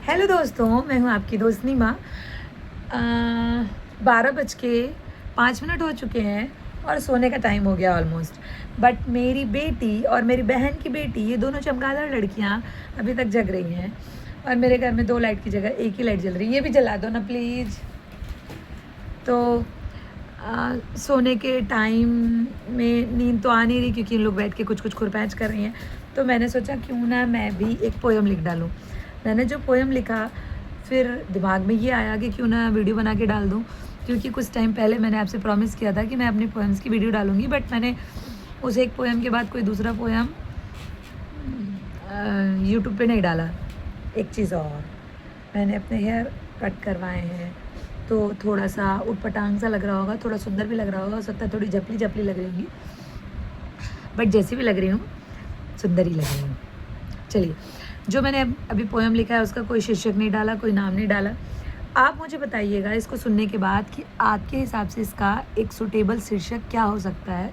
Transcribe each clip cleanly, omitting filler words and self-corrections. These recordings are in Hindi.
हेलो दोस्तों, मैं हूँ आपकी दोस्त नीमा। 12:05 हो चुके हैं और सोने का टाइम हो गया ऑलमोस्ट। बट मेरी बेटी और मेरी बहन की बेटी, ये दोनों चमगादड़ लड़कियाँ अभी तक जग रही हैं। और मेरे घर में 2 लाइट की जगह एक ही लाइट जल रही है। ये भी जला दो ना प्लीज़। तो सोने के टाइम में नींद तो आ नहीं रही, क्योंकि इन लोग बैठ के कुछ खुरपैच कर रही हैं। तो मैंने सोचा क्यों ना मैं भी एक पोएम लिख डालूँ। मैंने जो पोएम लिखा, फिर दिमाग में ये आया कि क्यों ना वीडियो बना के डाल दूँ, क्योंकि कुछ टाइम पहले मैंने आपसे प्रॉमिस किया था कि मैं अपनी पोएम्स की वीडियो डालूँगी। बट मैंने उस एक पोएम के बाद कोई दूसरा पोएम यूट्यूब पे नहीं डाला। एक चीज़ और, मैंने अपने हेयर कट करवाए हैं, तो थोड़ा सा उटपटांग सा लग रहा होगा, थोड़ा सुंदर भी लग रहा होगा, हो सकता है थोड़ी जपली जपली लग रही होंगी, बट जैसी भी लग रही हूँ सुंदर ही लग रही हूँ। चलिए, जो मैंने अभी पोएम लिखा है उसका कोई शीर्षक नहीं डाला, कोई नाम नहीं डाला। आप मुझे बताइएगा इसको सुनने के बाद कि आपके हिसाब से इसका एक सूटेबल शीर्षक क्या हो सकता है,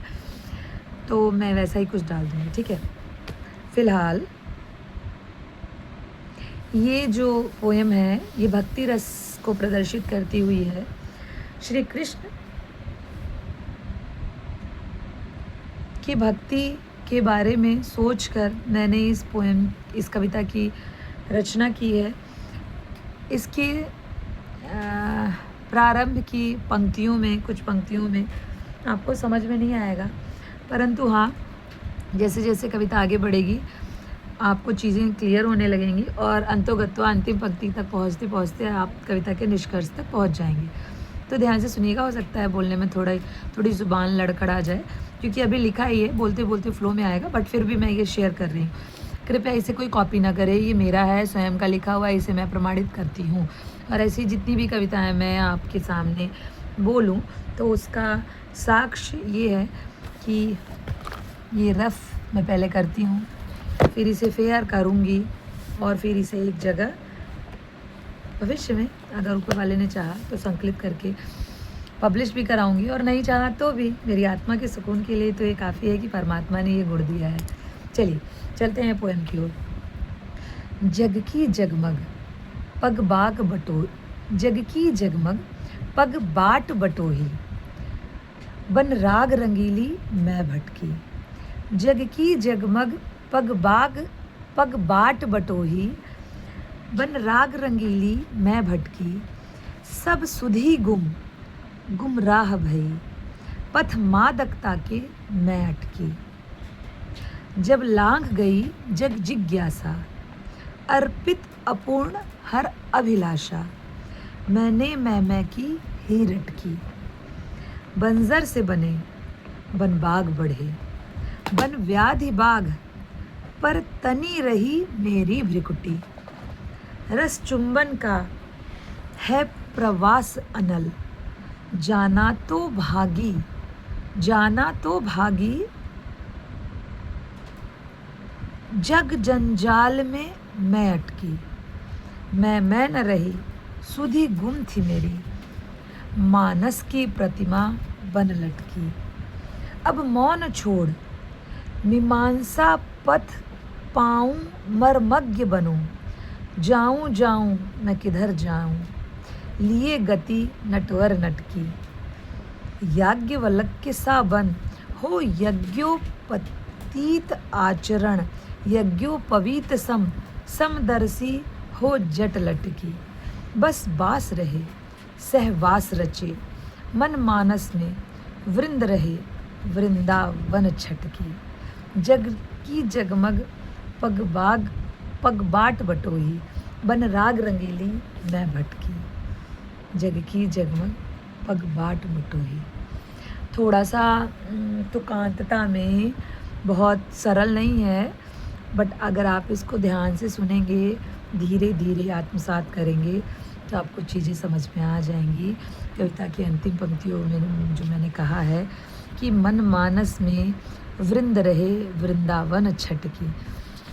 तो मैं वैसा ही कुछ डाल दूँगी, ठीक है। फ़िलहाल ये जो पोएम है, ये भक्ति रस को प्रदर्शित करती हुई है। श्री कृष्ण की भक्ति के बारे में सोचकर मैंने इस कविता की रचना की है। इसके प्रारंभ की पंक्तियों में, कुछ पंक्तियों में आपको समझ में नहीं आएगा, परंतु हाँ, जैसे जैसे कविता आगे बढ़ेगी आपको चीज़ें क्लियर होने लगेंगी और अंतोगत्वा अंतिम पंक्ति तक पहुँचते पहुँचते आप कविता के निष्कर्ष तक पहुँच जाएंगे। तो ध्यान से सुनिएगा, हो सकता है बोलने में थोड़ी ज़ुबान लड़खड़ा जाए, क्योंकि अभी लिखा ही है, बोलते बोलते फ्लो में आएगा, बट फिर भी मैं ये शेयर कर रही हूँ। कृपया इसे कोई कॉपी ना करे, ये मेरा है, स्वयं का लिखा हुआ, इसे मैं प्रमाणित करती हूँ। और ऐसी जितनी भी कविताएँ मैं आपके सामने बोलूँ तो उसका साक्ष्य ये है कि ये रफ़ मैं पहले करती हूँ, फिर इसे फेयर करूँगी और फिर इसे एक जगह भविष्य में अगर ऊपर वाले ने चाहा तो संकलित करके पब्लिश भी कराऊंगी, और नहीं चाहा तो भी मेरी आत्मा के सुकून के लिए तो ये काफ़ी है कि परमात्मा ने ये गुण दिया है। चलिए चलते हैं पोएम की ओर। जग की जगमग पग बाग बटो जग की जगमग पग बाट बटोही, बन राग रंगीली मैं भटकी। जग की जगमग पग बाट बटोही, बन राग रंगीली मैं भटकी। सब सुधी गुमराह भई, पथ मादकता के मैं अटकी। जब लांघ गई जग जिज्ञासा, अर्पित अपूर्ण हर अभिलाषा, मैंने मैं की ही रटकी। बंजर से बने बन बाग बढ़े, बन व्याधि बाग पर तनी रही मेरी भ्रिकुटी। रस चुंबन का है प्रवास अनल, जाना तो भागी, जग जंजाल में मैं अटकी। मैं न रही, सुधी गुम थी मेरी, मानस की प्रतिमा बन लटकी। अब मौन छोड़ मीमांसा पथ पाऊं, मर्मज्ञ बनूं, जाऊं मैं किधर जाऊं, लिए गति नटवर नटकी। याज्ञवल्क्य सा बन हो यज्ञोपवीत आचरण, यज्ञोपवीत समदर्शी हो जट लटकी। बस बास रहे सहवास रचे, मन मानस में वृंद रहे वृंदावन छटकी। जग की जगमग पग बाट बटोही, बन राग रंगीली मैं भटकी। जग की जगमग पग बाट बटोही। थोड़ा सा तुकांतता में बहुत सरल नहीं है, बट अगर आप इसको ध्यान से सुनेंगे, धीरे धीरे आत्मसात करेंगे, तो आपको चीज़ें समझ में आ जाएंगी। कविता की अंतिम पंक्तियों में जो मैंने कहा है कि मन मानस में वृंद रहे वृंदावन छटकी,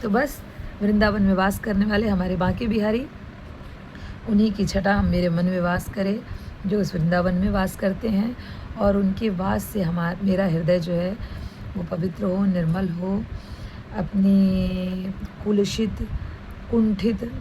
तो बस वृंदावन में वास करने वाले हमारे बांके बिहारी, उन्हीं की छटा मेरे मन में वास करे, जो उस वृंदावन में वास करते हैं, और उनके वास से मेरा हृदय जो है वो पवित्र हो, निर्मल हो, अपनी कुलुषित कुंठित